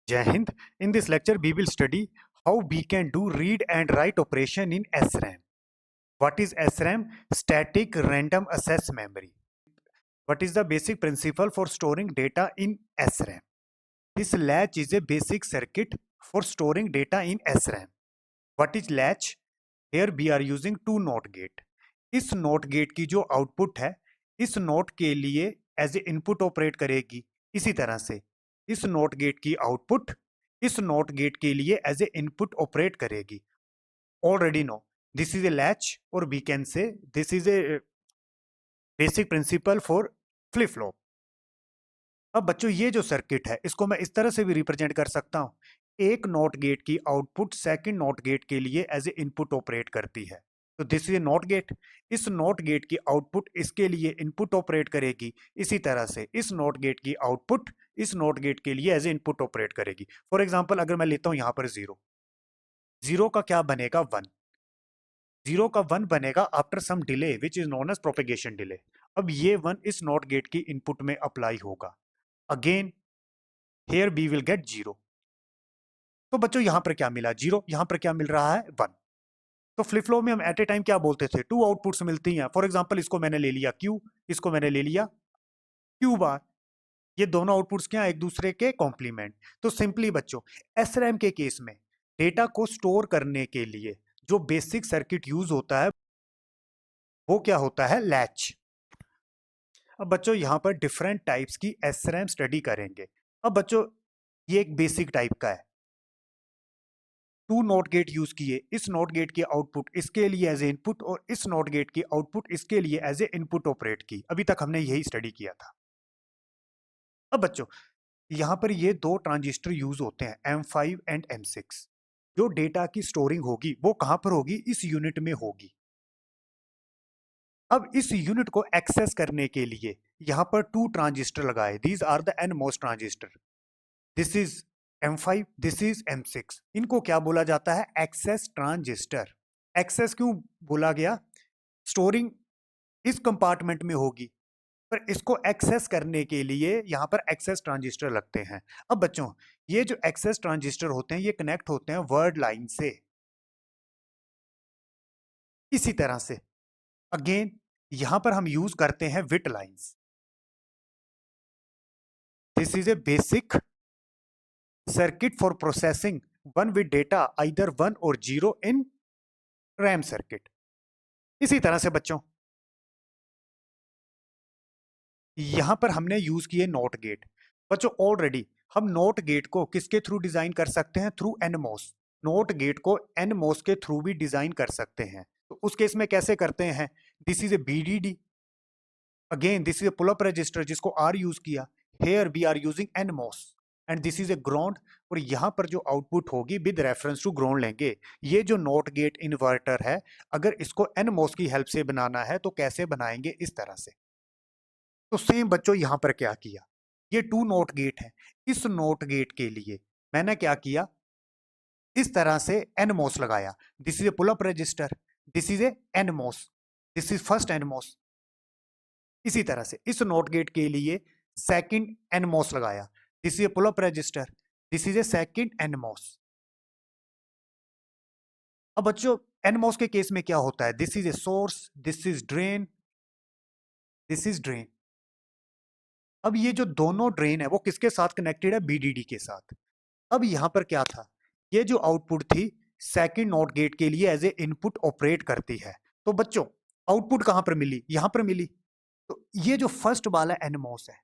Jai Hind. In this lecture, we will study how we can do read and write operation in SRAM. What is SRAM? Static Random Access Memory. What is the basic principle for storing data in SRAM? This latch is a basic circuit for storing data in SRAM. What is latch? Here we are using two NOT gate. इस NOT gate की जो output है इस note के लिए as a input operate करेगी। इसी तरह से इस नोट गेट की आउटपुट इस नोट गेट के लिए एज ए इनपुट ऑपरेट करेगी। Already know this is a latch और we can say this is a basic principle for flip flop. अब बच्चों ये जो सर्किट है इसको मैं इस तरह से भी रिप्रेजेंट कर सकता हूं, एक नॉट गेट की आउटपुट सेकंड नॉट गेट के लिए एज ए इनपुट ऑपरेट करती है। तो this is A not gate, इस नॉट गेट की आउटपुट इसके लिए इनपुट ऑपरेट करेगी। इसी तरह से इस नॉट गेट की आउटपुट इस नॉट गेट के लिए एज ए इनपुट ऑपरेट करेगी। फॉर एग्जाम्पल अगर मैं लेता हूं यहां पर जीरो, जीरो का क्या बनेगा वन, जीरो का वन बनेगा after some delay which is known as propagation delay. अब ये वन इस नॉट गेट की इनपुट में अप्लाई होगा। Again here we will get 0। तो बच्चों यहां पर क्या मिला जीरो, यहां पर क्या मिल रहा है वन। तो फ्लिप फ्लॉप में हम एट ए टाइम क्या बोलते थे, टू आउटपुट्स मिलती हैं। फॉर एग्जांपल इसको मैंने ले लिया क्यू, इसको मैंने ले लिया क्यू बार, ये दोनों आउटपुट्स क्या एक दूसरे के कॉम्प्लीमेंट। तो सिंपली बच्चों एसरैम के केस में डेटा को स्टोर करने के लिए जो बेसिक सर्किट यूज होता है वो क्या होता है, लैच। अब बच्चों यहां पर डिफरेंट टाइप्स की एसरैम स्टडी करेंगे। अब बच्चों ये एक बेसिक टाइप का है, टू नॉट गेट यूज किए, इस नॉट गेट की आउटपुट इसके लिए एज ए इनपुट और इस नॉट गेट की आउटपुट इसके लिए एज ए इनपुट ऑपरेट की। अभी तक हमने यही स्टडी किया था। अब बच्चों यहां पर ये दो ट्रांजिस्टर यूज होते हैं M5 एंड M6। जो डेटा की स्टोरिंग होगी वो कहां पर होगी, इस यूनिट में होगी। अब इस यूनिट को एक्सेस करने के लिए यहां पर टू ट्रांजिस्टर लगाए, these are the NMOS transistor. This is M5, this is M6। इनको क्या बोला जाता है, एक्सेस ट्रांजिस्टर। एक्सेस क्यों बोला गया, स्टोरिंग इस कंपार्टमेंट में होगी पर इसको एक्सेस करने के लिए यहां पर एक्सेस ट्रांजिस्टर लगते हैं। अब बच्चों ये जो एक्सेस ट्रांजिस्टर होते हैं ये कनेक्ट होते हैं वर्ड लाइन से। इसी तरह से अगेन यहां पर हम यूज करते हैं bit lines. This is a basic circuit for processing one with data either 1 or 0 in RAM circuit। इसी तरह से बच्चों यहां पर हमने यूज किए नॉट गेट। बच्चों ऑलरेडी हम नॉट गेट को किसके थ्रू डिजाइन कर सकते हैं, थ्रू एनमोस। नॉट गेट को एनमोस के थ्रू भी डिजाइन कर सकते हैं। तो उस केस में कैसे करते हैं, this is a BDD, again this is a pull up resistor जिसको आर यूज किया। Here we are using NMOS and this is a ground, और यहां पर जो आउटपुट होगी विद रेफरेंस टू ग्राउंड लेंगे। ये जो नॉट गेट इन्वर्टर है अगर इसको एनमोस की हेल्प से बनाना है तो कैसे बनाएंगे, इस तरह से। तो सेम बच्चों यहां पर क्या किया, ये टू नॉट गेट है, इस नॉट गेट के लिए मैंने क्या किया, इस तरह से एनमोस लगाया। This is a pull up resistor, this is a NMOS, this is first NMOS. इसी तरह से इस नॉट गेट के लिए सेकंड एनमोस लगाया, this is a pull up resistor, this is a second NMOS. अब बच्चों एनमोस के केस में क्या होता है, this is a source, this is drain, this is drain. अब ये जो दोनों ड्रेन है वो किसके साथ कनेक्टेड है, BDD के साथ। अब यहां पर क्या था, ये जो आउटपुट थी सेकंड नॉट गेट के लिए एज ए इनपुट ऑपरेट करती है। तो बच्चों आउटपुट कहां पर मिली, यहां पर मिली। तो ये जो फर्स्ट वाला एनमोस है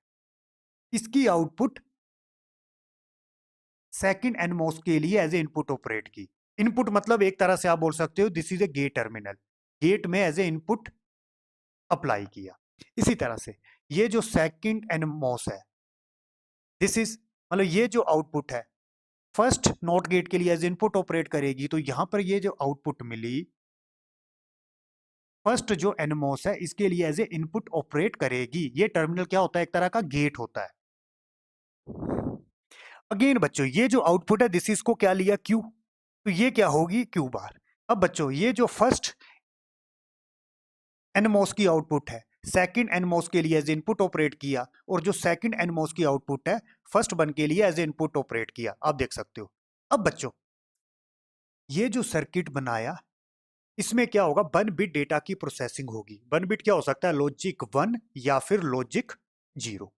इसकी आउटपुट सेकंड एनमोस के लिए एज ए इनपुट ऑपरेट की। इनपुट मतलब एक तरह से आप बोल सकते हो this is a gate terminal, gate में एज ए इनपुट अप्लाई किया। इसी तरह से ये जो सेकंड एनमोस है दिस इज मतलब ये जो आउटपुट है फर्स्ट नॉट गेट के लिए एज इनपुट ऑपरेट करेगी। तो यहां पर ये जो आउटपुट मिली फर्स्ट जो एनमोस है इसके लिए एज ए इनपुट ऑपरेट करेगी। ये टर्मिनल क्या होता है, एक तरह का गेट होता है। अगेन बच्चों ये जो आउटपुट है दिस इसको क्या लिया क्यू, तो ये क्या होगी क्यू बार। अब बच्चों ये जो फर्स्ट एनमोस की आउटपुट है सेकंड एनमॉस के लिए एज इनपुट ऑपरेट किया और जो सेकंड एनमॉस की आउटपुट है फर्स्ट वन के लिए एज इनपुट ऑपरेट किया। आप देख सकते हो। अब बच्चों ये जो सर्किट बनाया इसमें क्या होगा, 1 बिट डेटा की प्रोसेसिंग होगी। 1 बिट क्या हो सकता है, लॉजिक 1 या फिर लॉजिक 0।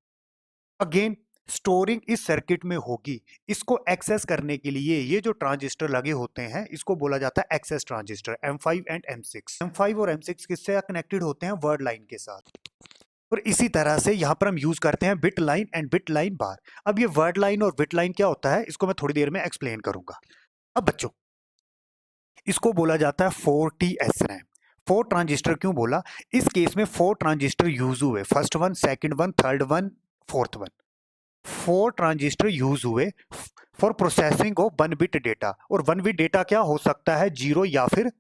अगेन स्टोरिंग इस सर्किट में होगी। इसको एक्सेस करने के लिए ये जो ट्रांजिस्टर लगे होते हैं इसको बोला जाता है access transistor, M5 and M6। M5 और M6 किससे कनेक्टेड होते हैं, वर्ड लाइन के साथ। और इसी तरह से यहां पर हम यूज करते हैं bit line and bit line bar. अब ये वर्ड लाइन और बिट लाइन क्या होता है इसको मैं थोड़ी देर में एक्सप्लेन करूंगा। अब बच्चों इसको बोला जाता है 4T SRAM। 4 ट्रांजिस्टर क्यों बोला, इस केस में 4 ट्रांजिस्टर यूज हुए, first one, second one, third one, fourth one. 4 transistor use हुए for processing of 1 bit data. और 1 बिट डेटा क्या हो सकता है, 0 या फिर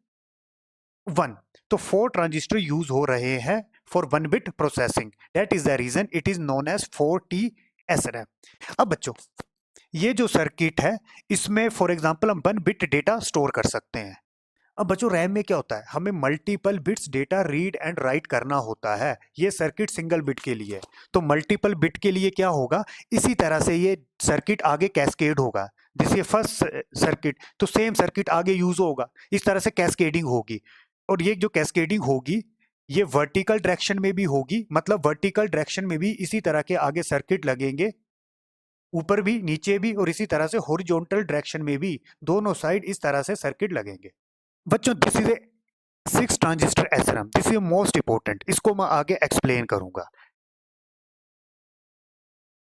1। तो 4 ट्रांजिस्टर यूज हो रहे हैं for 1 bit processing, that is the reason it is known as 4T SRAM। अब बच्चों ये जो सर्किट है इसमें फॉर एग्जांपल हम 1 बिट डेटा स्टोर कर सकते हैं। अब बच्चों रैम में क्या होता है, हमें multiple bits data read and right करना होता है। ये सर्किट सिंगल बिट के लिए, तो मल्टीपल बिट के लिए क्या होगा, इसी तरह से ये सर्किट आगे कैस्केड होगा। जैसे फर्स्ट सर्किट तो सेम सर्किट आगे यूज होगा, इस तरह से कैस्केडिंग होगी। और ये जो कैस्केडिंग होगी ये वर्टिकल डायरेक्शन में भी होगी, मतलब वर्टिकल डायरेक्शन में भी इसी तरह के आगे सर्किट लगेंगे, ऊपर भी नीचे भी, और इसी तरह से हॉरिजॉन्टल डायरेक्शन में भी दोनों साइड इस तरह से सर्किट लगेंगे। बच्चों this is A 6 transistor SRAM, this is most important, इसको मैं आगे एक्सप्लेन करूंगा।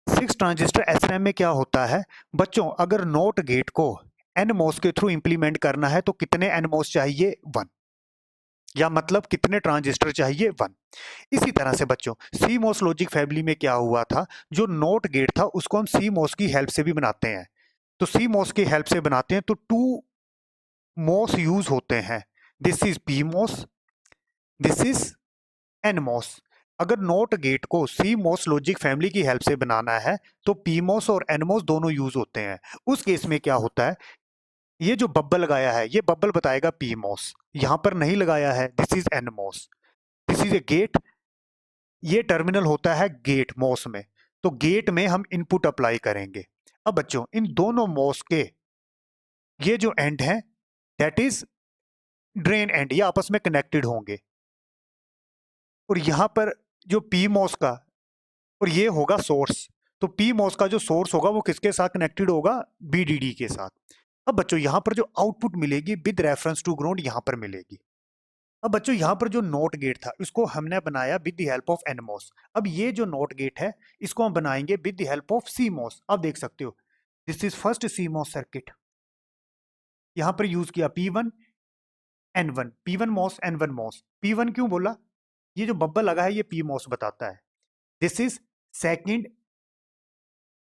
6 ट्रांजिस्टर SRAM में क्या होता है बच्चों, अगर नॉट गेट को NMOS के थ्रू इंप्लीमेंट करना है तो कितने NMOS चाहिए, 1, या मतलब कितने ट्रांजिस्टर चाहिए, 1। इसी तरह से बच्चों CMOS लॉजिक फैमिली में क्या हुआ था, जो नॉट गेट था उसको हम CMOS की हेल्प से भी बनाते हैं। तो CMOS की हेल्प से बनाते हैं तो 2 MOS यूज होते हैं, this is PMOS, this is NMOS। अगर नॉट गेट को CMOS लॉजिक फैमिली की हेल्प से बनाना है तो PMOS और NMOS दोनों यूज होते हैं। उस केस में क्या होता है, ये जो बब्बल लगाया है ये बब्बल बताएगा PMOS, यहां पर नहीं लगाया है, this is NMOS। This is a gate, ये टर्मिनल होता है गेट MOS में, तो गेट में हम इनपुट अप्लाई करेंगे। अब बच्चों इन दोनों MOS के ये जो एंड है दैट इज ड्रेन एंड, ये आपस में कनेक्टेड होंगे। और यहां पर जो PMOS का और ये होगा सोर्स, तो PMOS का जो सोर्स होगा वो किसके साथ कनेक्टेड होगा, BDD के साथ। अब बच्चों यहां पर जो आउटपुट मिलेगी विद रेफरेंस टू ग्राउंड यहां पर मिलेगी। अब बच्चों यहां पर जो नॉट गेट था इसको हमने बनाया with the help of NMOS। अब ये जो नॉट गेट है इसको हम बनाएंगे with the help of CMOS। आप देख सकते हो this is first CMOS circuit, यहां पर यूज किया P1 N1, P1 MOS N1 MOS। P1 क्यों बोला, ये जो बब्बल लगा है ये PMOS बताता है। This is second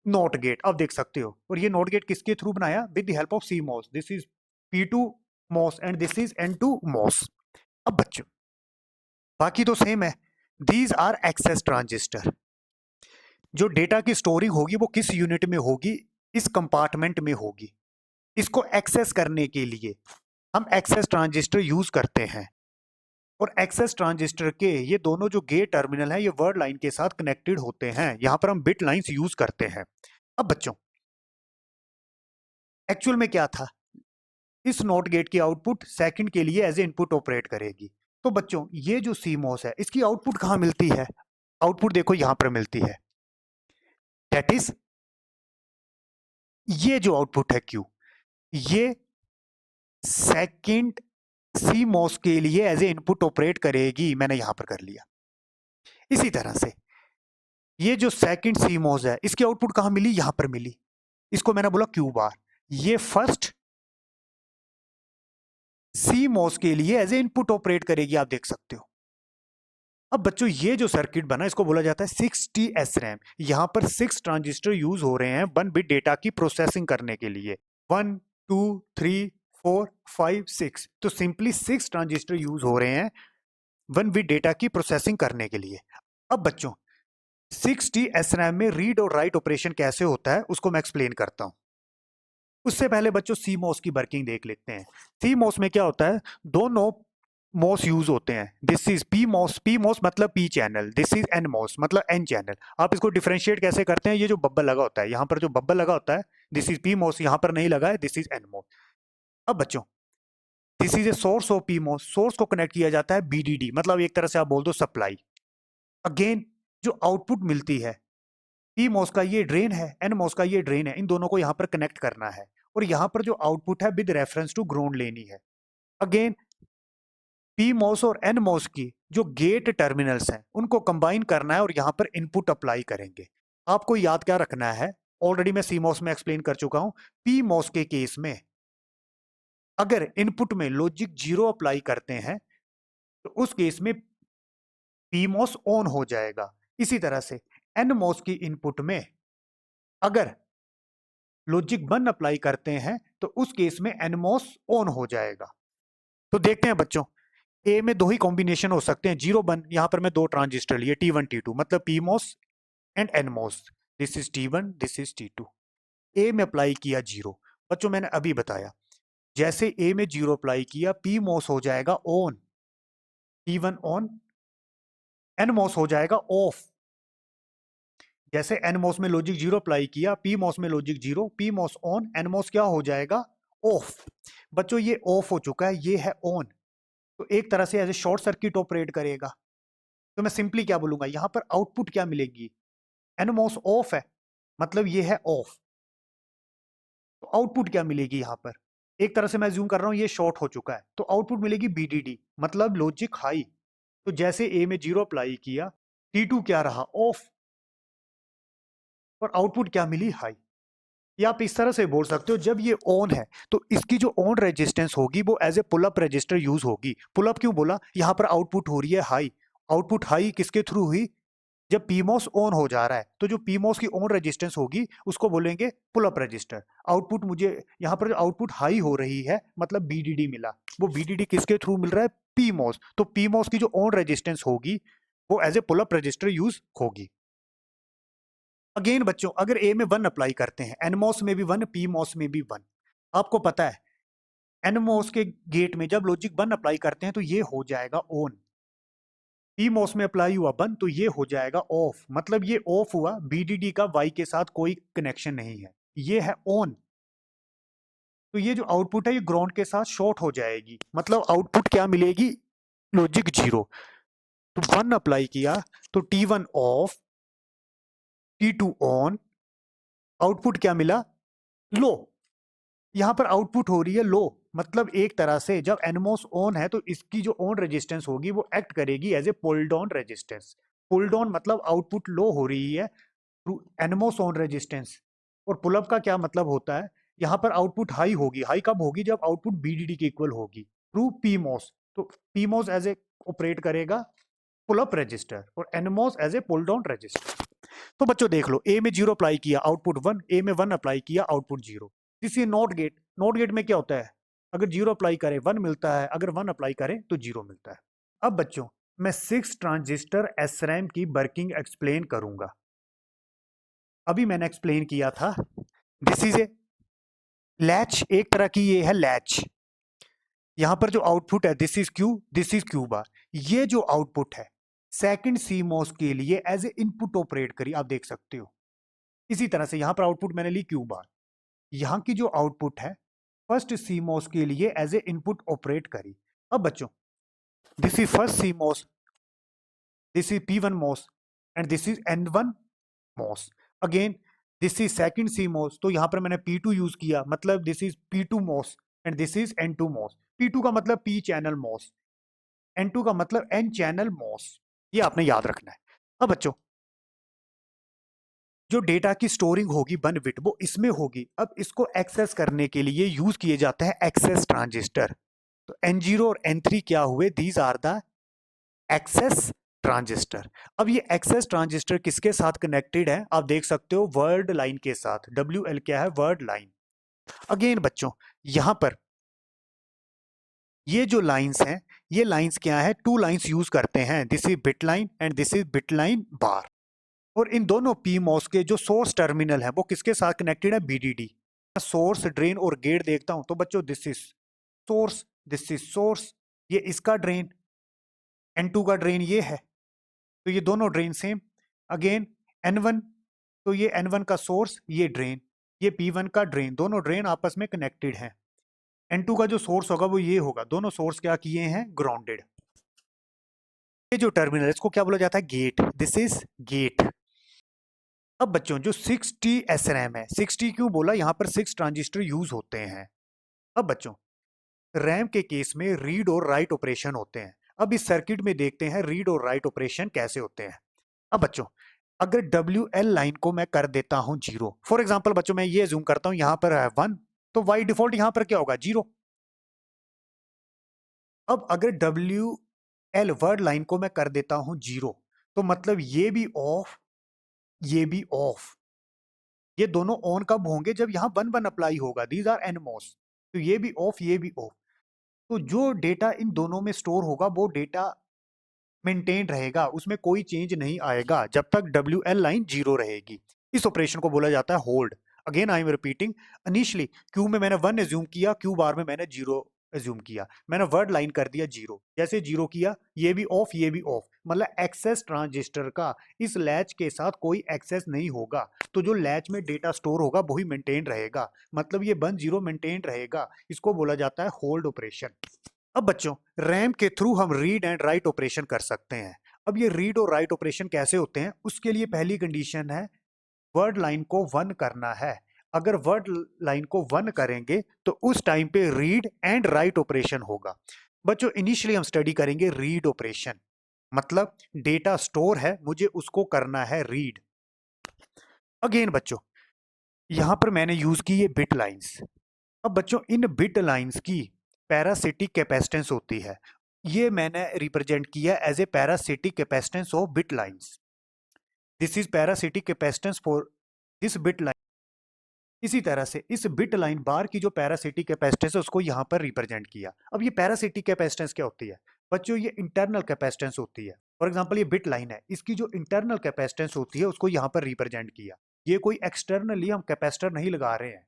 not gate, आप देख सकते हो। और ये नॉट गेट किसके थ्रू बनाया, with the help of CMOS, this is P2 MOS and this is N2 MOS। अब बच्चों बाकी तो सेम है, दीज आर एक्सेस ट्रांजिस्टर। जो डेटा की स्टोरिंग होगी वो किस यूनिट में होगी, इस कंपार्टमेंट में होगी। इसको एक्सेस करने के लिए हम एक्सेस ट्रांजिस्टर यूज करते हैं। और एक्सेस ट्रांजिस्टर के ये दोनों जो गेट टर्मिनल है ये वर्ड लाइन के साथ कनेक्टेड होते हैं, यहां पर हम बिट लाइंस यूज करते हैं। अब बच्चों एक्चुअल में क्या था, इस नॉट गेट की आउटपुट सेकंड के लिए एज ए इनपुट ऑपरेट करेगी। तो बच्चों ये जो CMOS है इसकी आउटपुट कहां मिलती है, आउटपुट देखो यहां पर मिलती है, दैट इज ये जो आउटपुट है Q, ये सेकंड CMOS के लिए एज ए इनपुट ऑपरेट करेगी, मैंने यहां पर कर लिया। इसी तरह से ये जो सेकंड CMOS है इसकी आउटपुट कहां मिली, यहां पर मिली, इसको मैंने बोला Q बार। ये फर्स्ट CMOS के लिए एज ए इनपुट ऑपरेट करेगी, आप देख सकते हो। अब बच्चों ये जो सर्किट बना इसको बोला जाता है 6T SRAM। यहां पर 6 ट्रांजिस्टर यूज हो रहे हैं 1 बिट डेटा की प्रोसेसिंग करने के लिए, 1 2 3 4 5 6, तो सिंपली 6 ट्रांजिस्टर यूज हो रहे हैं 1 बिट डेटा की प्रोसेसिंग करने के लिए। अब बच्चों 6T SRAM में रीड और राइट ऑपरेशन कैसे होता है उसको मैं एक्सप्लेन करता हूं। उससे पहले बच्चों CMOS की वर्किंग देख लेते हैं। CMOS में क्या होता है, दोनों मॉस यूज होते हैं। This is P MOS, P MOS मतलब P channel, this is N MOS मतलब एन चैनल। आप इसको डिफरेंशिएट कैसे करते हैं, ये जो बब्बल लगा होता है यहाँ पर, जो बब्बल लगा होता है दिस इज पी मॉस, यहाँ पर नहीं लगा है, दिस इज एन मॉस। अब बच्चों this is a source of PMOS, source को कनेक्ट किया जाता है बीडीडी, मतलब एक तरह से आप बोल दो सप्लाई। अगेन जो आउटपुट मिलती है, पी मॉस का ये ड्रेन है, एन मॉस का ये ड्रेन है, इन दोनों को यहाँ पर कनेक्ट करना है, और यहाँ पर जो आउटपुट है विद रेफरेंस टू ग्राउंड लेनी है। अगेन पी मॉस और एन मॉस की जो गेट टर्मिनल्स हैं उनको कंबाइन करना है और यहाँ पर इनपुट अप्लाई करेंगे। आपको याद क्या रखना है, ऑलरेडी मैं सी मॉस में एक्सप्लेन कर चुका हूं। पी मॉस के केस में अगर इनपुट में लॉजिक 0 अप्लाई करते हैं तो उस केस में पी मॉस ऑन हो जाएगा। इसी तरह से एन मॉस की इनपुट में अगर लॉजिक 1 अप्लाई करते हैं तो उस केस में एन मॉस ऑन हो जाएगा। तो देखते हैं बच्चों, ए में दो ही कॉम्बिनेशन हो सकते हैं, 0 1, यहां पर मैं दो ट्रांजिस्टर लिए T1 T2, मतलब PMOS and NMOS. This is T1, this is T2। A में अप्लाई किया 0, बच्चों मैंने अभी बताया जैसे ए में 0 अप्लाई किया पी मॉस हो जाएगा on, T1 on, N MOS हो जाएगा ऑफ। जैसे एन मॉस में लॉजिक 0 अप्लाई किया, पी मॉस में logic 0, PMOS on, NMOS क्या हो जाएगा ऑफ। बच्चों ये ऑफ हो चुका है, ये है ऑन, तो एक तरह से as a short circuit operate करेगा। तो मैं सिंपली क्या बोलूंगा, यहां पर आउटपुट क्या मिलेगी, एन मॉस ऑफ है मतलब ये है ऑफ, तो आउटपुट क्या मिलेगी यहां पर, एक तरह से मैं जूम कर रहा हूं ये शॉर्ट हो चुका है, तो आउटपुट मिलेगी बीडीडी मतलब लॉजिक हाई। तो जैसे ए में 0 अप्लाई किया, T2 क्या रहा ऑफ, और आउटपुट क्या मिली हाई। या आप इस तरह से बोल सकते हो जब ये ऑन है तो इसकी जो ऑन रेजिस्टेंस होगी वो as a pull up register use होगी। पुल अप क्यों बोला, यहाँ पर आउटपुट हो रही है हाई, आउटपुट हाई किसके थ्रू हुई, जब पीमोस ऑन हो जा रहा है तो जो पीमोस की ऑन रेजिस्टेंस होगी उसको बोलेंगे पुल अप रजिस्टर। आउटपुट मुझे यहाँ पर आउटपुट हाई हो रही है मतलब बीडीडी मिला, वो बीडीडी किसके थ्रू मिल रहा है, पीमोस, तो पीमोस की जो ऑन रेजिस्टेंस होगी वो as a pull up register use होगी। अगेन बच्चों अगर ए में 1 अप्लाई करते हैं, एनमोस में भी 1, पीमोस में भी 1, आपको पता है एनमोस के गेट में जब लॉजिक 1 अप्लाई करते हैं तो ये हो जाएगा ऑन, पीमोस में अप्लाई हुआ 1 तो ये हो जाएगा ऑफ, मतलब ये ऑफ हुआ, बीडीडी का वाई के साथ कोई कनेक्शन नहीं है, ये है ऑन। तो ये जो आउटपुट है ये ग्राउंड के साथ शॉर्ट हो जाएगी, मतलब आउटपुट क्या मिलेगी, लॉजिक 0। तो 1 अप्लाई किया तो T1 of, T2 on, output क्या मिला लो, यहाँ पर आउटपुट हो रही है लो, मतलब एक तरह से जब एनमोस ऑन है तो इसकी जो ऑन रेजिस्टेंस होगी वो एक्ट करेगी as a pull down resistance. Pull down मतलब आउटपुट लो हो रही है थ्रू एनमोस ऑन रेजिस्टेंस। और पुल अप का क्या मतलब होता है, यहाँ पर आउटपुट हाई होगी, हाई कब होगी जब आउटपुट बीडीडी के इक्वल होगी थ्रू पीमोस, तो पीमोस एज ए ऑपरेट करेगा पुल अप रजिस्टर और NMOS as a pull down resistor. तो बच्चों देख लो, ए में 0 अप्लाई किया आउटपुट 1, ए में 1 अप्लाई किया आउटपुट 0। इसी नॉट गेट, नॉट गेट में क्या होता है, अगर 0 अप्लाई करे 1 मिलता है, अगर 1 अप्लाई करे तो 0 मिलता है। अब बच्चों मैं 6 ट्रांजिस्टर एसरैम की वर्किंग एक्सप्लेन करूंगा। अभी मैंने एक्सप्लेन किया था दिस इज ए लैच, एक तरह की ये है लैच। यहां पर जो आउटपुट है this is Q, this is Q bar, ये जो आउटपुट है सेकंड सीमोस के लिए एज ए इनपुट ऑपरेट करी, आप देख सकते हो। इसी तरह से यहां पर आउटपुट मैंने ली क्यू बार, यहां की जो आउटपुट है फर्स्ट सीमोस के लिए एज ए इनपुट ऑपरेट करी। अब बच्चों this is first CMOS, this is P1 MOS and this is N1 MOS. Again this is second CMOS, तो यहां पर मैंने P2 यूज किया, मतलब this is P2 MOS and this is N2 MOS. P2 का मतलब P चैनल मॉस, N2 का मतलब N चैनल मॉस, ये आपने याद रखना है। अब बच्चों जो डेटा की स्टोरिंग होगी 1 बिट वो इसमें होगी, अब इसको एक्सेस करने के लिए यूज किए जाते हैं एक्सेस ट्रांजिस्टर। तो N0 और N3 क्या हुए, these are the access transistor. अब ये एक्सेस ट्रांजिस्टर किसके साथ कनेक्टेड है, आप देख सकते हो वर्ड लाइन के साथ, WL क्या है, वर्ड लाइन। अगेन बच्चों यहां पर ये जो लाइंस हैं, ये लाइंस क्या है, 2 लाइंस यूज करते हैं, this is bit line and this is bit line bar. और इन दोनों पीमॉस के जो सोर्स टर्मिनल है वो किसके साथ कनेक्टेड है, बीडीडी। सोर्स ड्रेन और गेट देखता हूं तो बच्चों this is source, this is source, ये इसका ड्रेन, N2 का ड्रेन ये है, तो ये दोनों ड्रेन सेम। अगेन N1, तो ये N1 का सोर्स, ये ड्रेन, ये P1 का ड्रेन, दोनों ड्रेन आपस में कनेक्टेड हैं। N2 का जो सोर्स होगा वो ये होगा, दोनों सोर्स क्या किए हैं, ग्राउंडेड। ये जो टर्मिनल है इसको क्या बोला जाता है, गेट, दिस इज गेट। अब बच्चों जो 6T SRAM है, 6T क्यों बोला, यहाँ पर 6 ट्रांजिस्टर यूज होते हैं। अब बच्चों रैम के केस में रीड और राइट ऑपरेशन होते हैं। अब इस सर्किट में देखते हैं रीड और राइट ऑपरेशन कैसे होते हैं। अब बच्चों अगर WL लाइन को मैं कर देता हूं 0, फॉर एग्जांपल बच्चों मैं ये जूम करता हूं, यहां पर है 1, तो बाई डिफॉल्ट यहां पर क्या होगा, 0। अब अगर WL वर्ड लाइन को मैं कर देता हूं 0, तो मतलब ये भी ऑफ, ये भी ऑफ। ये दोनों ऑन कब होंगे, जब यहाँ 1 1 अप्लाई होगा, दीज आर NMOS। तो ये भी ऑफ, ये भी ऑफ। तो जो डेटा इन दोनों में स्टोर होगा वो डेटा मेंटेन रहेगा, उसमें कोई चेंज नहीं आएगा जब तक WL लाइन 0 रहेगी। इस ऑपरेशन को बोला जाता है hold. Again I am repeating, initially Q में मैंने 1 एज्यूम किया, क्यू बार में मैंने 0 एज्यूम किया, मैंने वर्ड लाइन कर दिया 0, जैसे 0 किया ये भी ऑफ, ये भी ऑफ, मतलब एक्सेस ट्रांजिस्टर का इस लैच के साथ कोई एक्सेस नहीं होगा। तो जो लैच में डेटा स्टोर होगा वही मेंटेन रहेगा, मतलब ये 1 0 मेंटेन रहेगा। इसको बोला जाता है होल्ड ऑपरेशन। अब बच्चों रैम के थ्रू हम रीड एंड राइट ऑपरेशन कर सकते हैं। अब ये रीड और राइट ऑपरेशन कैसे होते हैं, उसके लिए पहली कंडीशन है वर्ड लाइन को 1 करना है। अगर वर्ड लाइन को 1 करेंगे तो उस टाइम पे रीड एंड राइट ऑपरेशन होगा। बच्चों इनिशियली हम स्टडी करेंगे रीड ऑपरेशन, मतलब डेटा स्टोर है, मुझे उसको करना है रीड। अगेन बच्चों यहां पर मैंने यूज की ये बिट लाइंस। अब बच्चों इन बिट लाइंस की पैरासिटिक कैपेसिटेंस होती है, ये मैंने रिप्रेजेंट किया as a parasitic capacitance of bit lines. This is parasitic capacitance for this bit line. इसी तरह से इस बिट लाइन बार की जो पैरासिटिक कैपेसिटेंस है उसको यहाँ पर रिप्रेजेंट किया। अब ये पैरासिटिक कैपेसिटेंस क्या होती है बच्चों, ये इंटरनल कैपेसिटेंस होती है। फॉर एग्जांपल ये बिट लाइन है, इसकी जो इंटरनल कैपेसिटेंस होती है उसको यहाँ पर रिप्रेजेंट किया। ये कोई एक्सटर्नली हम कैपेसिटर नहीं लगा रहे हैं।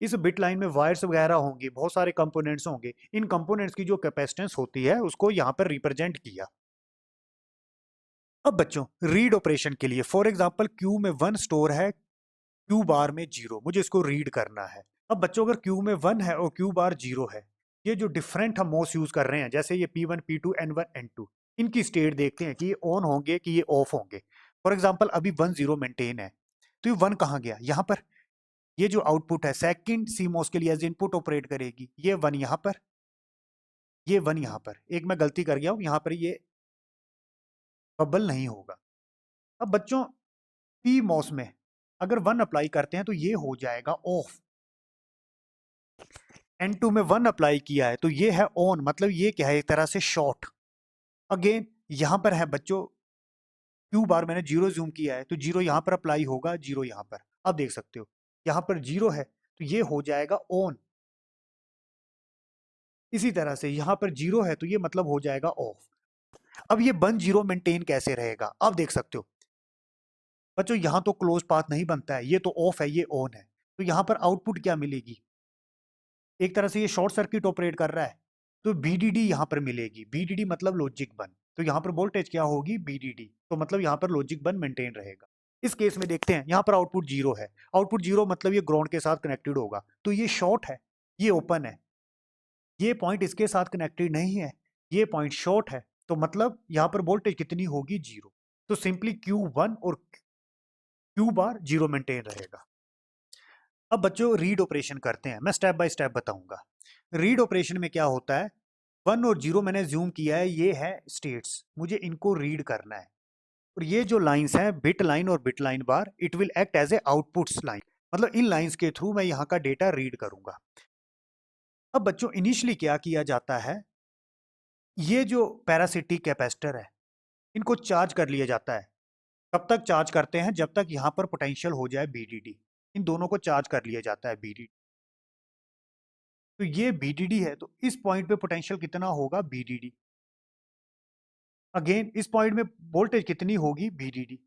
इस बिट लाइन में वायर्स वगैरह होंगी, बहुत सारे कंपोनेंट्स होंगे, इन कंपोनेंट्स की जो कैपेसिटेंस होती है उसको यहाँ पर रिप्रेजेंट किया। अब बच्चों रीड ऑपरेशन के लिए फॉर एग्जांपल क्यू में 1 स्टोर है, क्यू बार में 0, मुझे इसको रीड करना है। अब बच्चों अगर क्यू में 1 है और क्यू बार 0 है, ये जो डिफरेंट हम मोस यूज कर रहे हैं, जैसे ये P1 P2 N1 N2, इनकी स्टेट देखते हैं कि ये ऑन होंगे कि ये ऑफ होंगे। फॉर एग्जांपल अभी 1 0 मेंटेन है, तो ये 1 कहाँ गया, यहाँ पर। ये जो आउटपुट है सेकंड सीमोस के लिए एज इनपुट ऑपरेट करेगी, ये 1 यहाँ पर, ये 1 यहाँ पर। एक मैं गलती कर गया हूं, यहाँ पर ये बबल नहीं होगा। अब बच्चों पी मॉस में अगर 1 अप्लाई करते हैं तो ये हो जाएगा ऑफ। N2 में 1 अप्लाई किया है तो ये है ऑन, मतलब ये क्या है, एक तरह से शॉर्ट। अगेन यहाँ पर है बच्चों क्यू बार मैंने 0 जूम किया है, तो 0 यहाँ पर अप्लाई होगा, 0 यहाँ पर। अब देख सकते हो यहाँ पर 0 है तो ये हो जाएगा ऑन। इसी तरह से यहाँ पर 0 है तो ये मतलब हो जाएगा ऑफ। अब ये 1 0 मेंटेन कैसे रहेगा, अब देख सकते हो बच्चों यहाँ तो क्लोज पाथ नहीं बनता है, ये तो ऑफ है, ये ऑन है, तो यहाँ पर आउटपुट क्या मिलेगी, एक तरह से ये शॉर्ट सर्किट ऑपरेट कर रहा है, तो BDD यहाँ पर मिलेगी। BDD मतलब लॉजिक 1, तो यहाँ पर वोल्टेज क्या होगी, BDD, तो मतलब यहाँ पर लॉजिक 1 मेंटेन रहेगा। इस केस में देखते हैं यहाँ पर आउटपुट 0 है, आउटपुट 0 मतलब ये ग्राउंड के साथ कनेक्टेड होगा, तो ये शॉर्ट है, ये ओपन है, ये पॉइंट इसके साथ कनेक्टेड नहीं है, ये पॉइंट शॉर्ट है, तो मतलब यहाँ पर वोल्टेज कितनी होगी, 0। तो सिंपली Q1 और Q बार 0 मेंटेन रहेगा। अब बच्चों रीड ऑपरेशन करते हैं, मैं स्टेप बाय स्टेप बताऊंगा। रीड ऑपरेशन में क्या होता है, 1 और 0 मैंने जूम किया है, ये है स्टेट्स, मुझे इनको रीड करना है। और ये जो लाइंस हैं बिट लाइन और bit line bar, it will act as a outputs line, मतलब इन लाइंस के थ्रू मैं यहाँ का डेटा रीड करूंगा। अब बच्चों इनिशियली क्या किया जाता है, ये जो पैरासिटिक कैपेसिटर है इनको चार्ज कर लिया जाता है। कब तक चार्ज करते हैं, जब तक यहाँ पर पोटेंशियल हो जाए BDD, इन दोनों को चार्ज कर लिया जाता है BDD। तो ये BDD है, तो इस पॉइंट पे पोटेंशियल कितना होगा, BDD। अगेन इस पॉइंट में वोल्टेज कितनी होगी, BDD।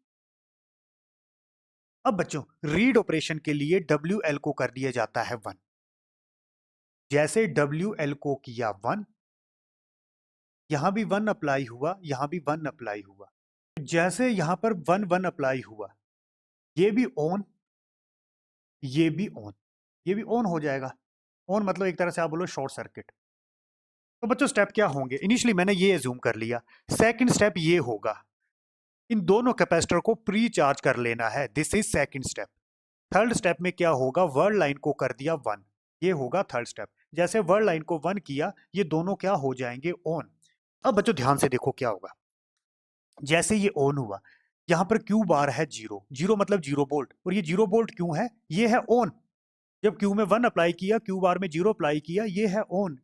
अब बच्चों रीड ऑपरेशन के लिए WL को कर दिया जाता है 1, जैसे WL को किया 1, यहाँ भी 1 अप्लाई हुआ, यहाँ भी 1 अप्लाई हुआ। जैसे यहाँ पर 1 1 अप्लाई हुआ, ये भी ऑन, ये भी ऑन, ये भी ऑन हो जाएगा। ऑन मतलब एक तरह से आप बोलो शॉर्ट सर्किट। तो बच्चों स्टेप क्या होंगे? इनिशियली मैंने ये एज्यूम कर लिया। सेकंड स्टेप ये होगा, इन दोनों कैपेसिटर को प्री चार्ज कर लेना है। This is second step. Third step में क्या होगा? वर्ड लाइन को कर दिया 1, ये होगा थर्ड स्टेप। जैसे वर्ड लाइन को 1 किया, ये दोनों क्या हो जाएंगे? ऑन। अब बच्चों ध्यान से देखो क्या होगा। जैसे ये ऑन हुआ, यहाँ पर क्यू बार है 0, 0 मतलब 0 वोल्ट, और ये 0 वोल्ट क्यों है? ये है ऑन। जब क्यू में 1 अप्लाई किया, क्यू बार में 0 अप्लाई किया, ये है ऑन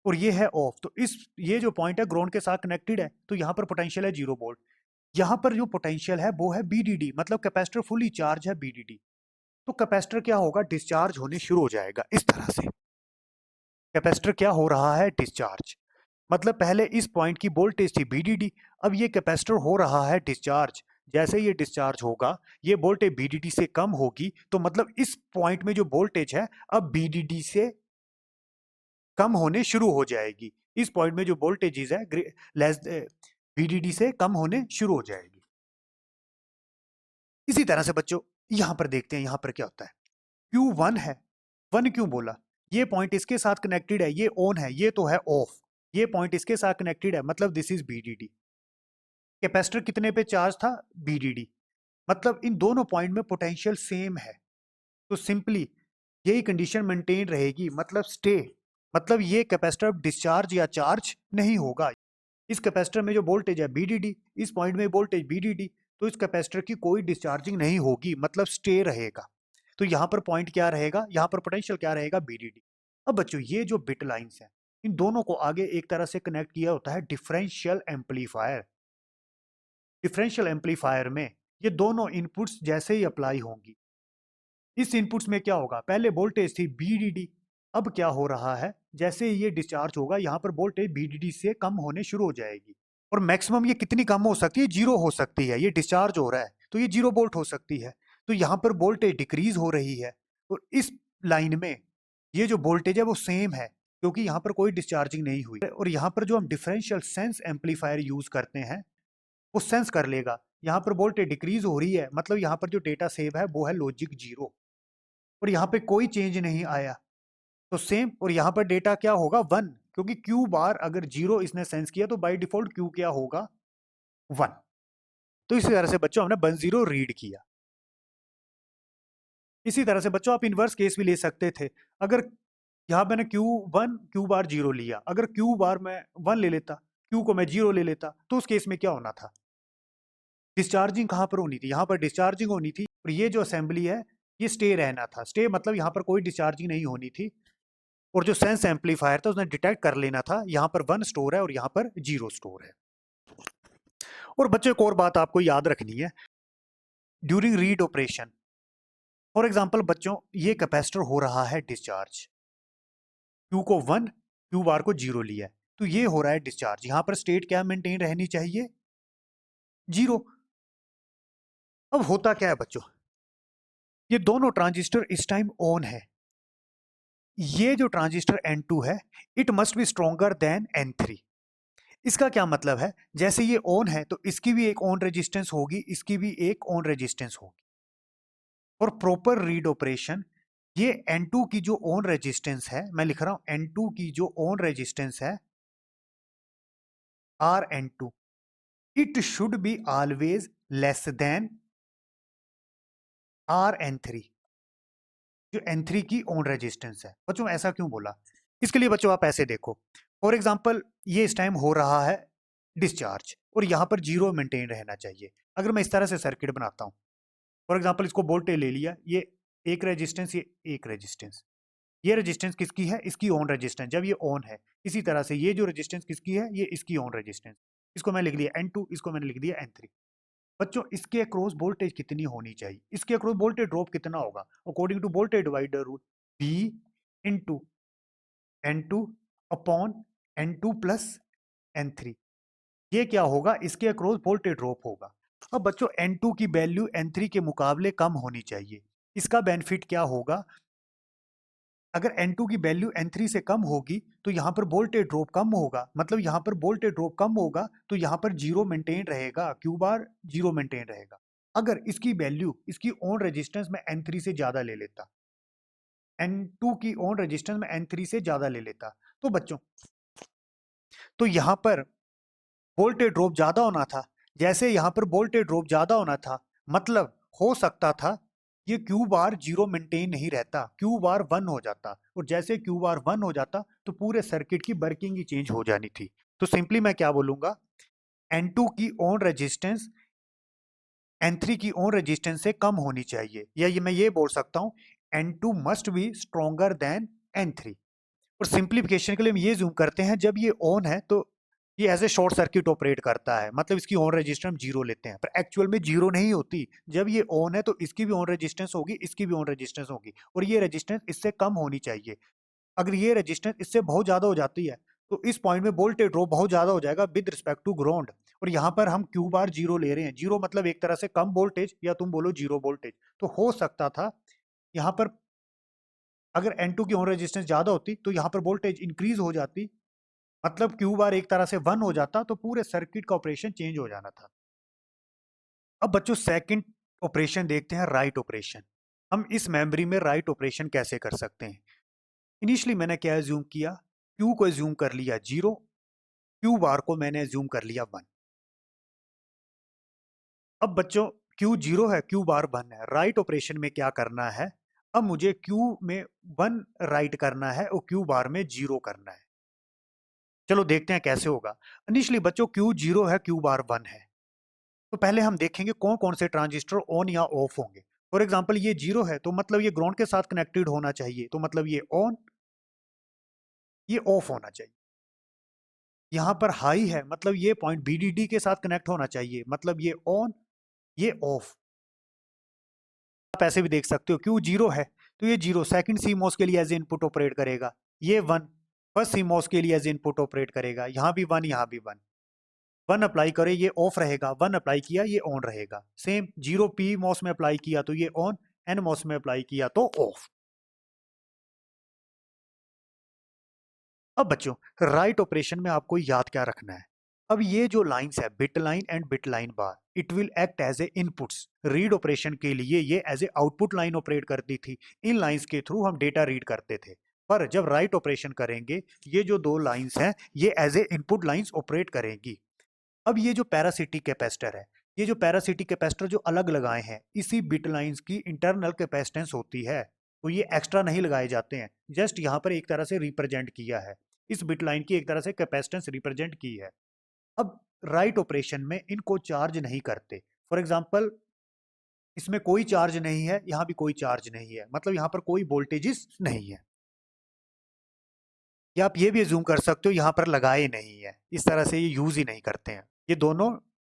और ये है ऑफ। तो ये जो पॉइंट है ग्राउंड के साथ कनेक्टेड है, तो यहाँ पर पोटेंशियल है 0 वोल्ट। यहाँ पर जो पोटेंशियल है वो है बीडीडी, मतलब कैपेसिटर फुली चार्ज है बीडीडी। तो कैपेसिटर क्या होगा? डिस्चार्ज होने शुरू हो जाएगा इस तरह से। कैपेसिटर क्या हो रहा है? डिस्चार्ज। मतलब पहले इस पॉइंट की वोल्टेज थी बीडीडी, अब ये कैपेसिटर हो रहा है डिस्चार्ज। जैसे ये डिस्चार्ज होगा, ये वोल्टेज बीडीडी से कम होगी, तो मतलब इस पॉइंट में जो वोल्टेज है अब बीडीडी से कम होने शुरू हो जाएगी। इस पॉइंट में जो वोल्टेजेस है लेस बीडीडी से कम होने शुरू हो जाएगी। इसी तरह से बच्चों यहां पर देखते हैं, यहां पर क्या होता है। Q1 है, 1 क्यों बोला? ये पॉइंट इसके साथ कनेक्टेड है, ये ऑन है, ये तो है ऑफ। ये पॉइंट इसके साथ कनेक्टेड है, मतलब दिस इज बीडीडी। कैपेसिटर कितने पे चार्ज था? बीडीडी। मतलब इन दोनों पॉइंट में पोटेंशियल सेम है, तो सिंपली यही कंडीशन मेंटेन रहेगी, मतलब स्टे। मतलब ये कैपेसिटर डिस्चार्ज या चार्ज नहीं होगा। इस कैपेसिटर में जो वोल्टेज है बीडीडी, इस पॉइंट में वोल्टेज बीडीडी, तो इस कैपेसिटर की कोई डिस्चार्जिंग नहीं होगी, मतलब स्टे रहेगा। तो यहाँ पर पॉइंट क्या रहेगा? यहाँ पर पोटेंशियल क्या रहेगा? बीडीडी। अब बच्चों ये जो बिट लाइंस हैं, इन दोनों को आगे एक तरह से कनेक्ट किया होता है डिफरेंशियल एम्पलीफायर। डिफरेंशियल एम्पलीफायर में ये दोनों इनपुट्स जैसे ही अप्लाई होंगी, इस इनपुट्स में क्या होगा? पहले वोल्टेज थी बीडीडी, अब क्या हो रहा है? जैसे ही ये डिस्चार्ज होगा, यहाँ पर वोल्टेज बीडीडी से कम होने शुरू हो जाएगी। और मैक्सिमम ये कितनी कम हो सकती है? 0 हो सकती है। ये डिस्चार्ज हो रहा है तो ये 0 वोल्ट हो सकती है, तो यहाँ पर वोल्टेज डिक्रीज हो रही है। और इस लाइन में ये जो वोल्टेज है वो सेम है, क्योंकि यहाँ पर कोई डिस्चार्जिंग नहीं हुई। और यहाँ पर जो हम डिफरेंशियल सेंस एम्पलीफायर यूज करते हैं, वो सेंस कर लेगा यहाँ पर वोल्टेज डिक्रीज हो रही है, मतलब यहाँ पर जो डेटा सेव है वो है लॉजिक 0, और यहाँ पे कोई चेंज नहीं आया, तो सेम। और यहाँ पर डेटा क्या होगा? 1, क्योंकि क्यू बार अगर 0 इसने सेंस किया तो बाय डिफॉल्ट क्यू क्या होगा? 1। तो इसी तरह से बच्चों हमने 1 0 रीड किया। इसी तरह से बच्चों आप इनवर्स केस भी ले सकते थे। अगर यहाँ मैंने Q1 क्यू बार 0 लिया, अगर क्यू बार मैं 1 ले लेता, क्यू को मैं 0 ले लेता, तो उस केस में क्या होना था? डिस्चार्जिंग कहाँ पर होनी थी? यहाँ पर डिस्चार्जिंग होनी थी, और ये जो असेंबली है ये स्टे रहना था। स्टे मतलब यहाँ पर कोई डिस्चार्जिंग नहीं होनी थी, और जो सेंस एम्पलीफायर था उसने डिटेक्ट कर लेना था यहाँ पर 1 स्टोर है और यहाँ पर 0 स्टोर है। और बच्चों एक और बात आपको याद रखनी है during read operation. For example बच्चों ये कैपेसिटर हो रहा है डिस्चार्ज, क्यू को 1 क्यू बार को 0 लिया है, तो ये हो रहा है डिस्चार्ज। यहाँ पर स्टेट क्या मेंटेन रहनी चाहिए? 0। अब होता क्या है बच्चों, ये दोनों ट्रांजिस्टर इस टाइम ऑन है। ये जो ट्रांजिस्टर N2 है, it must be stronger than N3। इसका क्या मतलब है? जैसे ये ऑन है तो इसकी भी एक ऑन रेजिस्टेंस होगी, इसकी भी एक ऑन रेजिस्टेंस होगी। और प्रॉपर रीड ऑपरेशन, ये N2 की जो ऑन रेजिस्टेंस है, मैं लिख रहा हूं N2 की जो ऑन रेजिस्टेंस है Rn2, it should be always less than Rn3, जो N3 की ऑन रेजिस्टेंस है। बच्चों ऐसा क्यों बोला? इसके लिए बच्चों आप ऐसे देखो, फॉर एग्जाम्पल ये इस टाइम हो रहा है डिस्चार्ज, और यहाँ पर 0 मेंटेन रहना चाहिए। अगर मैं इस तरह से सर्किट बनाता हूँ, फॉर एग्जाम्पल इसको वोल्टेज ले लिया, ये एक रेजिस्टेंस, ये एक रेजिस्टेंस, ये रेजिस्टेंस किसकी है? इसकी ऑन रेजिस्टेंस, जब ये ऑन है। इसी तरह से ये जो रेजिस्टेंस किसकी है? ये इसकी ऑन रेजिस्टेंस। इसको मैं लिख दिया N2, इसको मैंने लिख दिया N3। बच्चों इसके अक्रॉस वोल्टेज कितनी होनी चाहिए? इसके अक्रॉस वोल्टेज ड्रॉप कितना होगा? According to voltage divider rule, V into N2 upon N2 plus N3। ये क्या होगा? इसके अक्रॉस वोल्टेज ड्रॉप होगा। अब बच्चों N2 की वैल्यू N3 के मुकाबले कम होनी चाहिए। इसका बेनिफिट क्या होगा? अगर N2 की वैल्यू N3 से कम होगी तो यहाँ पर वोल्टेज ड्रॉप कम होगा, मतलब यहाँ पर वोल्टेज ड्रॉप कम होगा तो यहाँ पर जीरो मेंटेन रहेगा, क्यू बार जीरो मेंटेन रहेगा। अगर इसकी वैल्यू इसकी ऑन रेजिस्टेंस में N3 से ज्यादा ले लेता, N2 की ऑन रेजिस्टेंस में N3 से ज्यादा ले लेता, तो बच्चों तो यहाँ पर वोल्टेज ड्रॉप ज्यादा होना था। जैसे यहाँ पर वोल्टेज ड्रॉप ज्यादा होना था, मतलब हो सकता था ये क्यू बार जीरो मेंटेन नहीं रहता, क्यू बार वन हो जाता, और जैसे क्यू बार वन हो जाता तो पूरे सर्किट की वर्किंग ही चेंज हो जानी थी। तो सिंपली मैं क्या बोलूंगा, N2 की ऑन रेजिस्टेंस N3 की ऑन रेजिस्टेंस से कम होनी चाहिए, या ये मैं ये बोल सकता हूँ N2 must be stronger then N3। और सिंप्लीफिकेशन के लिए हम ये जूम करते हैं, जब ये ऑन है तो ये as a short circuit operate करता है, मतलब इसकी ऑन रेजिस्टेंस हम जीरो लेते हैं, पर एक्चुअल में जीरो नहीं होती। जब ये ऑन है तो इसकी भी ऑन रेजिस्टेंस होगी, इसकी भी ऑन रेजिस्टेंस होगी, और ये रेजिस्टेंस इससे कम होनी चाहिए। अगर ये रेजिस्टेंस इससे बहुत ज्यादा हो जाती है तो इस पॉइंट में वोल्टेज ड्रॉप बहुत ज्यादा हो जाएगा विद रिस्पेक्ट टू ग्राउंड, और यहाँ पर हम क्यू बार जीरो ले रहे हैं। जीरो मतलब एक तरह से कम वोल्टेज, या तुम बोलो जीरो वोल्टेज। तो हो सकता था यहाँ पर अगर N2 की ऑन रेजिस्टेंस ज्यादा होती तो यहाँ पर वोल्टेज इंक्रीज हो जाती, मतलब क्यू बार एक तरह से वन हो जाता, तो पूरे सर्किट का ऑपरेशन चेंज हो जाना था। अब बच्चों सेकंड ऑपरेशन देखते हैं, राइट ऑपरेशन। हम इस मेमोरी में राइट ऑपरेशन कैसे कर सकते हैं। इनिशियली मैंने क्या एज्यूम किया, क्यू को एज्यूम कर लिया जीरो, क्यू बार को मैंने एज्यूम कर लिया वन। अब बच्चों क्यू जीरो है, क्यू बार वन है, राइट ऑपरेशन में क्या करना है, अब मुझे क्यू में वन राइट करना है और क्यू बार में जीरो करना है। चलो देखते हैं कैसे होगा। इनिशियली बच्चों क्यू जीरो है, क्यू बार वन है, तो पहले हम देखेंगे कौन कौन से ट्रांजिस्टर ऑन या ऑफ होंगे। फॉर एग्जांपल ये जीरो है तो मतलब ये ग्राउंड के साथ कनेक्टेड होना चाहिए, तो मतलब ये ऑन, ये ऑफ होना चाहिए। यहाँ पर हाई है मतलब ये पॉइंट बीडीडी के साथ कनेक्ट होना चाहिए, मतलब ये ऑन, ये ऑफ। आप ऐसे भी देख सकते हो क्यू जीरो है तो ये जीरो सेकंड सीमोस के लिए एज इनपुट ऑपरेट करेगा, ये वन फर्स्ट सीमोस के लिए एज इनपुट ऑपरेट करेगा, यहाँ भी वन, यहाँ भी वन। वन अप्लाई करे ये ऑफ रहेगा, वन अप्लाई किया ये ऑन रहेगा। सेम जीरो पी मॉस में अप्लाई किया तो ये ऑन, एन मॉस में अप्लाई किया तो ऑफ। अब बच्चों राइट ऑपरेशन में आपको याद क्या रखना है, अब ये जो लाइंस है bit line and bit line bar, it will act as a inputs. Read operation के लिए ये as a output line operate करती थी, इन लाइंस के थ्रू हम डेटा रीड करते थे। पर जब राइट ऑपरेशन करेंगे ये जो दो लाइंस हैं ये as a input lines operate करेंगी। अब ये जो पैरासिटिक कैपेसिटर है, ये जो पैरासिटिक कैपेसिटर जो अलग लगाए हैं इसी बिट लाइंस की इंटरनल कैपेसिटेंस होती है, तो ये एक्स्ट्रा नहीं लगाए जाते हैं, जस्ट यहाँ पर एक तरह से रिप्रेजेंट किया है, इस बिट लाइन की एक तरह से कैपेसिटेंस रिप्रेजेंट की है। अब राइट ऑपरेशन में इनको चार्ज नहीं करते। फॉर एग्जाम्पल इसमें कोई चार्ज नहीं है, यहाँ भी कोई चार्ज नहीं है, मतलब यहाँ पर कोई वोल्टेजेस नहीं है, या आप ये भी एज्यूम कर सकते हो यहाँ पर लगाए नहीं है, इस तरह से ये यूज ही नहीं करते हैं। ये दोनों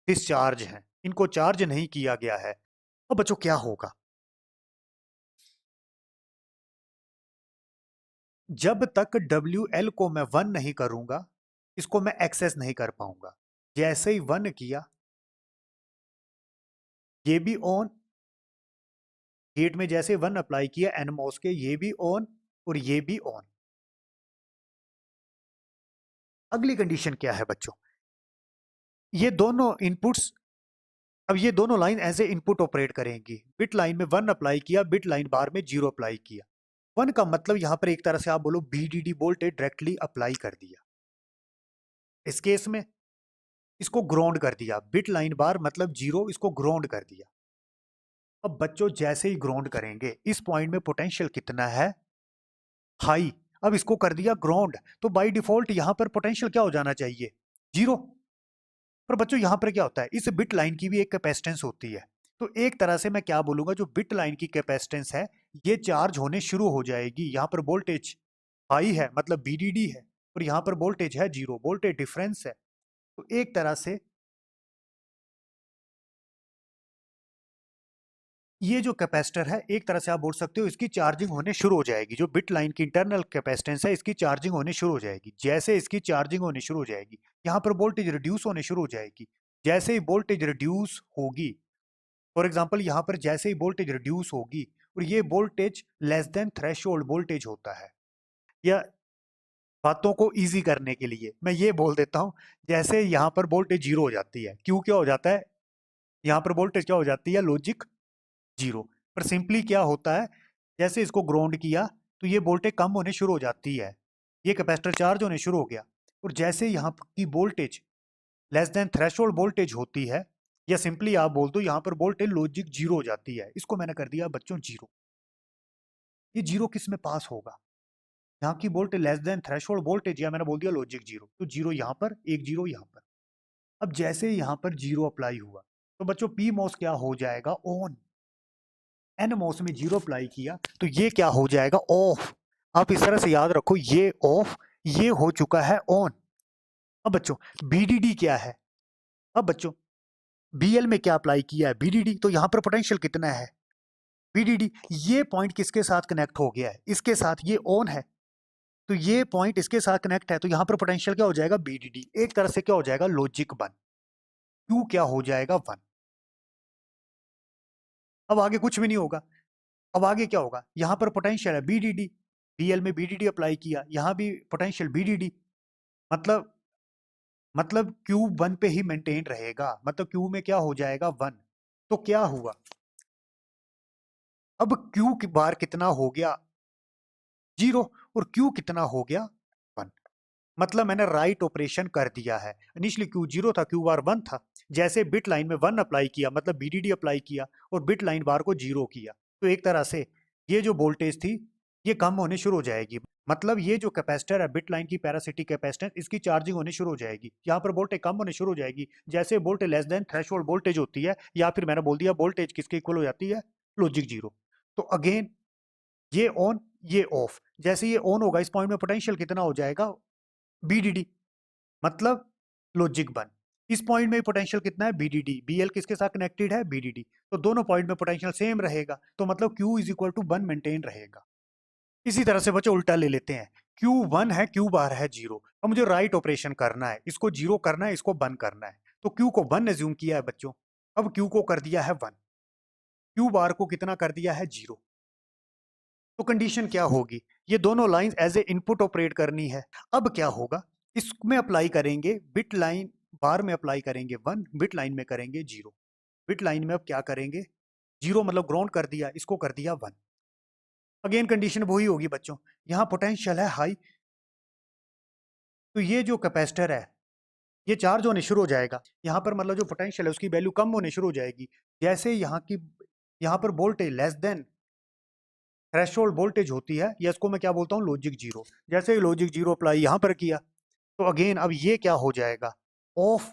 डिस्चार्ज हैं, इनको चार्ज नहीं किया गया है। अब बच्चों क्या होगा, जब तक WL को मैं वन नहीं करूंगा इसको मैं एक्सेस नहीं कर पाऊंगा। जैसे ही वन किया ये भी ऑन, गेट में जैसे वन अप्लाई किया एनमोस के, ये भी ऑन और ये भी ऑन। अगली कंडीशन क्या है बच्चों, ये दोनों इनपुट्स, अब ये दोनों line as a input operate करेंगी। बिट लाइन में वन अप्लाई किया, बिट लाइन बार में जीरो अप्लाई किया। वन का मतलब यहां पर एक तरह से आप बोलो बीडीडी वोल्टेज डायरेक्टली अप्लाई कर दिया। इस केस में इसको ग्राउंड कर दिया, बिट लाइन बार मतलब जीरो, इसको ग्राउंड कर दिया। अब बच्चों जैसे ही ग्राउंड करेंगे इस पॉइंट में पोटेंशियल कितना है, हाई। अब इसको कर दिया ग्राउंड तो बाय डिफॉल्ट यहां पर पोटेंशियल क्या हो जाना चाहिए, जीरो। पर बच्चों यहाँ पर क्या होता है, इस बिट लाइन की भी एक कैपेसिटेंस होती है, तो एक तरह से मैं क्या बोलूंगा, जो बिट लाइन की कैपेसिटेंस है ये चार्ज होने शुरू हो जाएगी। यहाँ पर वोल्टेज हाई है मतलब बीडीडी है, और यहाँ पर वोल्टेज है जीरो, वोल्टेज डिफरेंस है। तो एक तरह से ये जो कैपेसिटर है एक तरह से आप बोल सकते हो इसकी चार्जिंग होने शुरू हो जाएगी, जो बिट लाइन की इंटरनल कैपेसिटेंस है इसकी चार्जिंग होने शुरू हो जाएगी। जैसे इसकी चार्जिंग होने शुरू हो जाएगी यहाँ पर वोल्टेज रिड्यूस होने शुरू हो जाएगी। जैसे ही वोल्टेज रिड्यूस होगी, फॉर एग्जाम्पल यहाँ पर जैसे ही वोल्टेज रिड्यूस होगी और ये voltage less than threshold voltage होता है। या बातों को इजी करने के लिए मैं ये बोल देता हूँ, जैसे यहाँ पर वोल्टेज जीरो हो जाती है, क्यों क्या हो जाता है, यहाँ पर वोल्टेज क्या हो जाती है, लॉजिक जीरो। पर सिंपली क्या होता है, जैसे इसको ग्राउंड किया तो ये वोल्टेज कम होने शुरू हो जाती है, ये कैपेसिटर चार्ज होने शुरू हो गया। और जैसे यहाँ की voltage less than threshold voltage होती है, या सिंपली आप बोल दो यहाँ पर वोल्टेज लॉजिक जीरो हो जाती है, इसको मैंने कर दिया बच्चों जीरो। ये जीरो किस में पास होगा, यहाँ की voltage less than threshold voltage, या मैंने बोल दिया लॉजिक जीरो, तो जीरो यहाँ पर, एक जीरो यहाँ पर। अब जैसे यहाँ पर जीरो अप्लाई हुआ तो बच्चों पी मॉस क्या हो जाएगा, ऑन। एन मॉस में जीरो अप्लाई किया तो ये क्या हो जाएगा, ऑफ। आप इस तरह से याद रखो, ये ऑफ, ये हो चुका है ऑन। अब बच्चों बीडीडी क्या है, अब बच्चों बीएल में क्या अप्लाई किया है, बीडीडी, तो यहाँ पर पोटेंशियल कितना है, बीडीडी। ये पॉइंट किसके साथ कनेक्ट हो गया है, इसके साथ, ये ऑन है, तो ये पॉइंट इसके साथ कनेक्ट है, तो यहाँ पर पोटेंशियल क्या हो जाएगा, बीडीडी। एक तरह से क्या हो जाएगा, लॉजिक वन। क्यू क्या हो जाएगा, वन। अब आगे कुछ भी नहीं होगा। अब आगे क्या होगा, यहाँ पर पोटेंशियल है बीडीडी, बीएल में बीडीडी अप्लाई किया, यहाँ भी पोटेंशियल बीडीडी, मतलब क्यू वन पे ही मेंटेन रहेगा, मतलब क्यू में क्या हो जाएगा, वन। तो क्या हुआ, अब क्यू की बार कितना हो गया, जीरो, और क्यू कितना हो गया, वन। मतलब मैंने राइट ऑपरेशन कर दिया है। इनिशियली क्यू जीरो था, क्यू बार वन था, जैसे बिट लाइन में वन अप्लाई किया, मतलब बीडीडी अप्लाई किया, और बिट लाइन बार को जीरो किया, तो एक तरह से ये जो वोल्टेज थी ये कम होने शुरू हो जाएगी। मतलब ये जो कैपेसिटर है बिट लाइन की पैरासिटिक कैपेसिटेंस, इसकी चार्जिंग होने शुरू हो जाएगी, यहाँ पर वोल्टेज कम होने शुरू हो जाएगी। जैसे voltage less than threshold voltage होती है, या फिर मैंने बोल दिया वोल्टेज किसके इक्वल हो जाती है, लॉजिक जीरो। तो अगेन ये ऑन, ये ऑफ, जैसे ये ऑन होगा इस पॉइंट में पोटेंशियल कितना हो जाएगा, बीडीडी, मतलब लॉजिक वन। इस पॉइंट में पोटेंशियल कितना है, बीडीडी, बीएल किसके साथ कनेक्टेड है, बीडीडी, तो दोनों पॉइंट में पोटेंशियल सेम रहेगा, तो मतलब Q is equal to one maintain रहेगा। इसी तरह से बच्चों उल्टा ले लेते हैं, क्यू वन है, क्यू बार है जीरो, अब मुझे राइट ऑपरेशन करना है, इसको जीरो करना है, इसको वन करना है, तो क्यू को वन एज्यूम किया है बच्चों, अब क्यू को कर दिया है वन, क्यू बार को कितना कर दिया है, जीरो। तो कंडीशन क्या होगी, ये दोनों line as a input operate करनी है। अब क्या होगा, इसमें अप्लाई करेंगे बिट लाइन बार में अप्लाई करेंगे वन, बिट लाइन में करेंगे जीरो। बिट लाइन में अब क्या करेंगे, जीरो मतलब ग्राउंड कर दिया, इसको कर दिया वन। अगेन कंडीशन वही होगी बच्चों, यहाँ पोटेंशियल है हाई, तो ये जो कैपेसिटर है ये चार्ज होने शुरू हो जाएगा, यहाँ पर मतलब जो पोटेंशियल है उसकी वैल्यू कम होने शुरू हो जाएगी। जैसे यहाँ पर voltage less than threshold voltage होती है, या इसको मैं क्या बोलता हूँ, लॉजिक जीरो। जैसे ही लॉजिक जीरो अप्लाई यहाँ पर किया तो अगेन अब ये क्या हो जाएगा, ऑफ,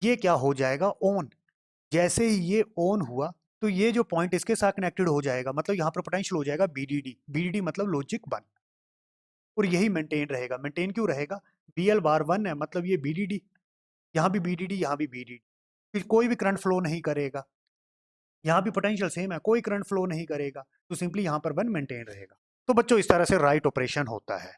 ये क्या हो जाएगा, ऑन। जैसे ही ये ऑन हुआ तो ये जो पॉइंट इसके साथ कनेक्टेड हो जाएगा, मतलब यहाँ पर पोटेंशियल हो जाएगा बीडीडी, बीडीडी मतलब लॉजिक वन, और यही मेंटेन रहेगा। मेंटेन क्यों रहेगा, बीएल बार वन है, मतलब ये बीडीडी, यहाँ भी बीडीडी, यहाँ भी बीडीडी, कोई भी करंट फ्लो नहीं करेगा, यहाँ भी पोटेंशियल सेम है, कोई करंट फ्लो नहीं करेगा, तो सिंपली यहाँ पर वन मेंटेन रहेगा। तो बच्चों इस तरह से राइट ऑपरेशन होता है।